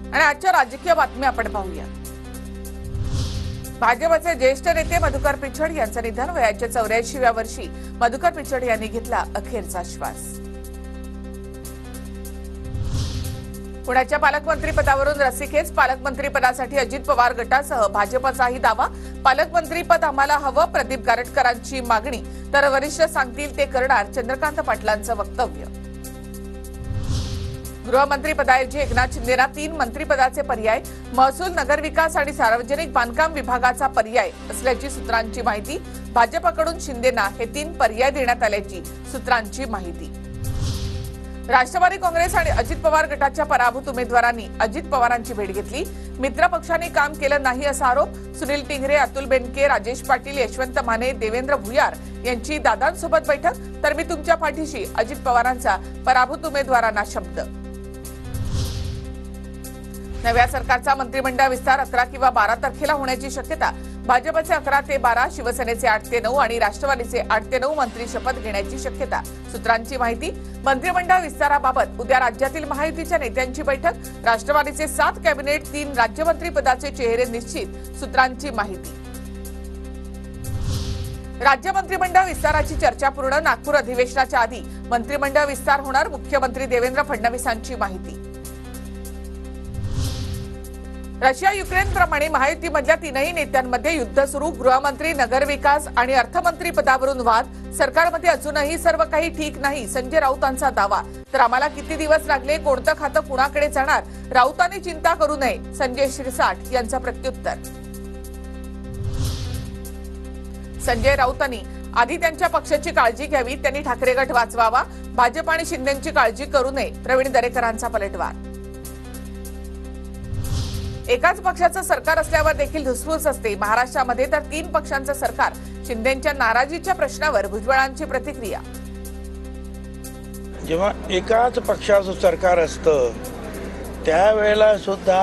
आणि आजच्या राजकीय बातम्या आपण पाहूया। भाजपचे ज्येष्ठ नेते मधुकर पिचड यांचं निधन। वयाच्या 84व्या वर्षी मधुकर पिचड यांनी घेतला अखेरचा श्वास। पुण्याच्या पालकमंत्री पदावरून रस्सीखेच। पालकमंत्री पदासाठी अजित पवार गटासह भाजपचाही दावा। पालकमंत्री पद आम्हाला हवं, प्रदीप गारटकरांची मागणी, तर वरिष्ठ सांगतील ते करणार, चंद्रकांत पाटलांचं वक्तव्य। गृहमंत्री पदाऐवजी एकनाथ शिंदेना 3 मंत्रिपदाचे पर्याय। महसूल, नगरविकास आणि सार्वजनिक बांधकाम विभागाचा पर्याय असल्याची सूत्रांची माहिती। भाजपकडून शिंदेना हे 3 पर्याय देण्यात आल्याची सूत्रांची माहिती। राष्ट्रवादी काँग्रेस आणि अजित पवार गटाच्या पराभूत उमेदवारांनी अजित पवारांची भेट घेतली। मित्र पक्षांनी काम केलं नाही असा आरोप। सुनील टिंगरे, अतुल बेनके, राजेश पाटील, यशवंत माने, देवेंद्र भुयार यांची दादांसोबत बैठक। तर मी तुमच्या पाठीशी, अजित पवारांचा पराभूत उमेदवारांना शब्द। नव्या सरकारचा मंत्रिमंडळ विस्तार 11 किंवा 12 तारखेला होण्याची शक्यता। भाजपचे 11 ते 12, शिवसेनेचे 8 ते 9 आणि राष्ट्रवादीचे 8 ते 9 मंत्री शपथ घेण्याची शक्यता। सूत्रांची माहिती। मंत्रिमंडळ विस्ताराबाबत उद्या राज्यातील महायुतीच्या नेत्यांची बैठक। राष्ट्रवादीचे 7 कॅबिनेट, 3 राज्यमंत्री पदाचे चेहरे निश्चित। सूत्रांची माहिती। राज्य मंत्रिमंडळ विस्ताराची चर्चा पूर्ण। नागपूर अधिवेशनाच्या आधी मंत्रिमंडळ विस्तार होणार। मुख्यमंत्री देवेंद्र फडणवीसांची माहिती। रशिया युक्रेन प्रमाणे महायुतीमधल्या 3ही नेत्यांमध्ये युद्ध सुरू। गृहमंत्री, नगरविकास आणि अर्थमंत्री पदावरून वाद। सरकारमध्ये अजूनही सर्व काही ठीक नाही, संजय राऊतांचा दावा। तर आम्हाला किती दिवस लागले, कोणतं खातं कुणाकडे जाणार, राऊतांनी चिंता करू नये, संजय शिरसाट यांचं प्रत्युत्तर। संजय राऊतांनी आधी त्यांच्या पक्षाची काळजी घ्यावी, त्यांनी ठाकरे गट वाचवावा, भाजप आणि शिंदेंची काळजी करू नये, प्रवीण दरेकरांचा पलटवार। एकाच पक्षाचं सरकार असल्यावर देखील धुसफूस असते। महाराष्ट्रामध्ये तर 3 पक्षांचं सरकार। शिंदेंच्या नाराजीच्या प्रश्नावर भुजबळांची प्रतिक्रिया। जेव्हा एकाच पक्षाचं सरकार असतं त्यावेळेला सुद्धा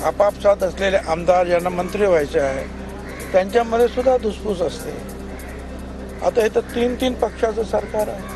आपापसात असलेले आमदार ज्यांना मंत्री व्हायचे आहे त्यांच्यामध्ये सुद्धा धुसफूस असते। आता हे तर 3 पक्षाचं सरकार आहे।